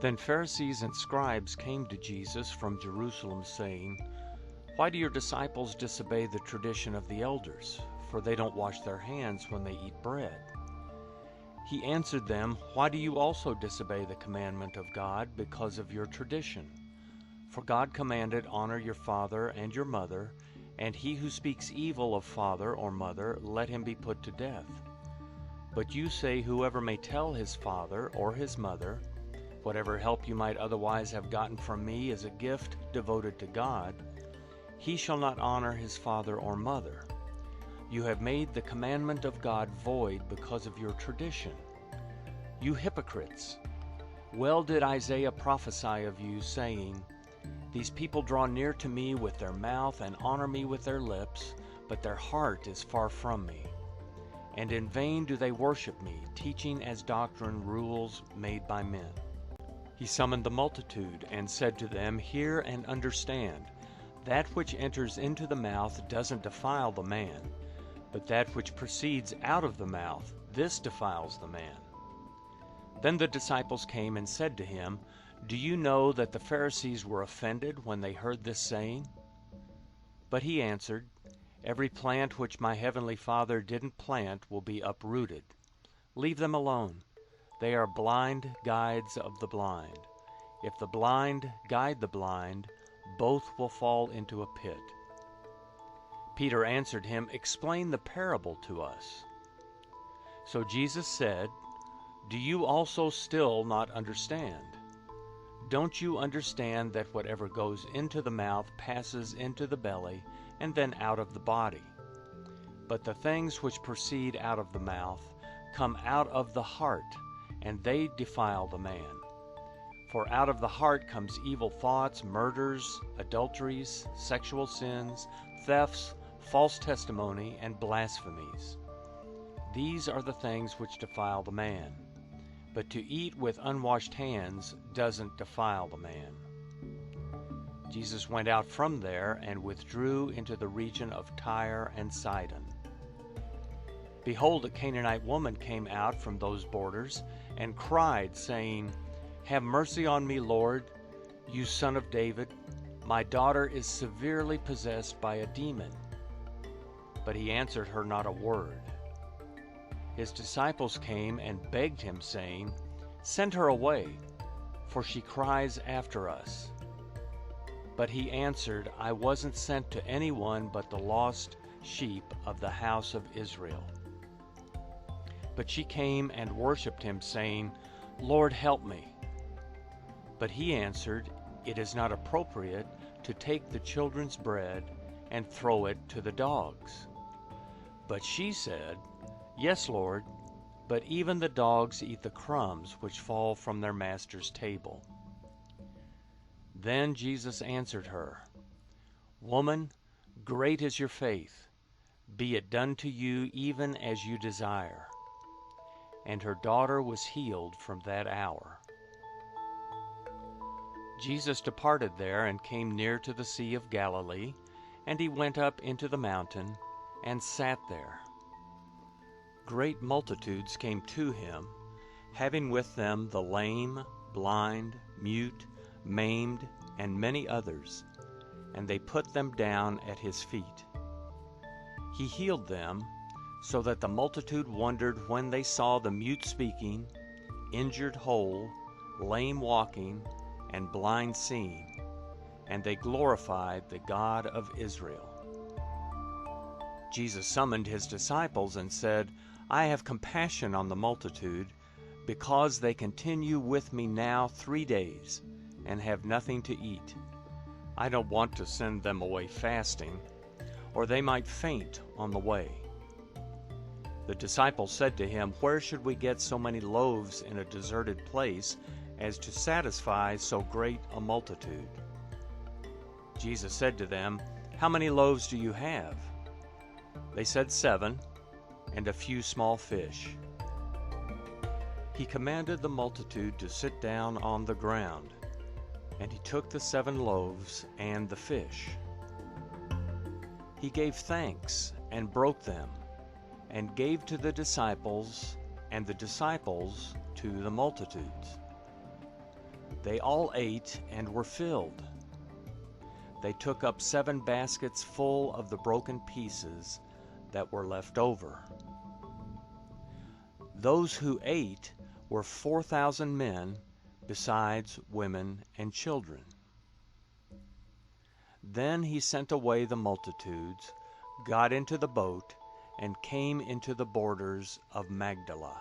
Then Pharisees and scribes came to Jesus from Jerusalem, saying, "Why do your disciples disobey the tradition of the elders? For they don't wash their hands when they eat bread." He answered them, "Why do you also disobey the commandment of God because of your tradition? For God commanded, 'Honor your father and your mother,' and he who speaks evil of father or mother, let him be put to death. But you say whoever may tell his father or his mother, 'Whatever help you might otherwise have gotten from me is a gift devoted to God,' he shall not honor his father or mother. You have made the commandment of God void because of your tradition. You hypocrites! Well did Isaiah prophesy of you, saying, 'These people draw near to me with their mouth and honor me with their lips, but their heart is far from me. And in vain do they worship me, teaching as doctrine rules made by men.'" He summoned the multitude and said to them, "Hear and understand. That which enters into the mouth doesn't defile the man, but that which proceeds out of the mouth, this defiles the man." Then the disciples came and said to him, "Do you know that the Pharisees were offended when they heard this saying?" But he answered, "Every plant which my heavenly Father didn't plant will be uprooted. Leave them alone. They are blind guides of the blind. If the blind guide the blind, both will fall into a pit." Peter answered him, "Explain the parable to us." So Jesus said, "Do you also still not understand? Don't you understand that whatever goes into the mouth passes into the belly and then out of the body? But the things which proceed out of the mouth come out of the heart, and they defile the man. For out of the heart comes evil thoughts, murders, adulteries, sexual sins, thefts, false testimony, and blasphemies. These are the things which defile the man. But to eat with unwashed hands doesn't defile the man." Jesus went out from there and withdrew into the region of Tyre and Sidon. Behold, a Canaanite woman came out from those borders and cried, saying, "Have mercy on me, Lord, you Son of David. My daughter is severely possessed by a demon." But he answered her not a word. His disciples came and begged him, saying, "Send her away, for she cries after us." But he answered, "I wasn't sent to anyone but the lost sheep of the house of Israel." But she came and worshipped him, saying, "Lord, help me." But he answered, "It is not appropriate to take the children's bread and throw it to the dogs." But she said, "Yes, Lord, but even the dogs eat the crumbs which fall from their master's table." Then Jesus answered her, "Woman, great is your faith. Be it done to you even as you desire." And her daughter was healed from that hour. Jesus departed there and came near to the Sea of Galilee, and he went up into the mountain and sat there. Great multitudes came to him, having with them the lame, blind, mute, maimed, and many others, and they put them down at his feet. He healed them, so that the multitude wondered when they saw the mute speaking, injured whole, lame walking, and blind seeing, and they glorified the God of Israel. Jesus summoned his disciples and said, "I have compassion on the multitude, because they continue with me now 3 days, and have nothing to eat. I don't want to send them away fasting, or they might faint on the way." The disciples said to him, "Where should we get so many loaves in a deserted place as to satisfy so great a multitude?" Jesus said to them, "How many loaves do you have?" They said, 7, and a few small fish. He commanded the multitude to sit down on the ground, and he took the 7 loaves and the fish. He gave thanks and broke them, and gave to the disciples, and the disciples to the multitudes. They all ate and were filled. They took up 7 baskets full of the broken pieces that were left over. Those who ate were 4,000 men, besides women and children. Then he sent away the multitudes, got into the boat, and came into the borders of Magdala.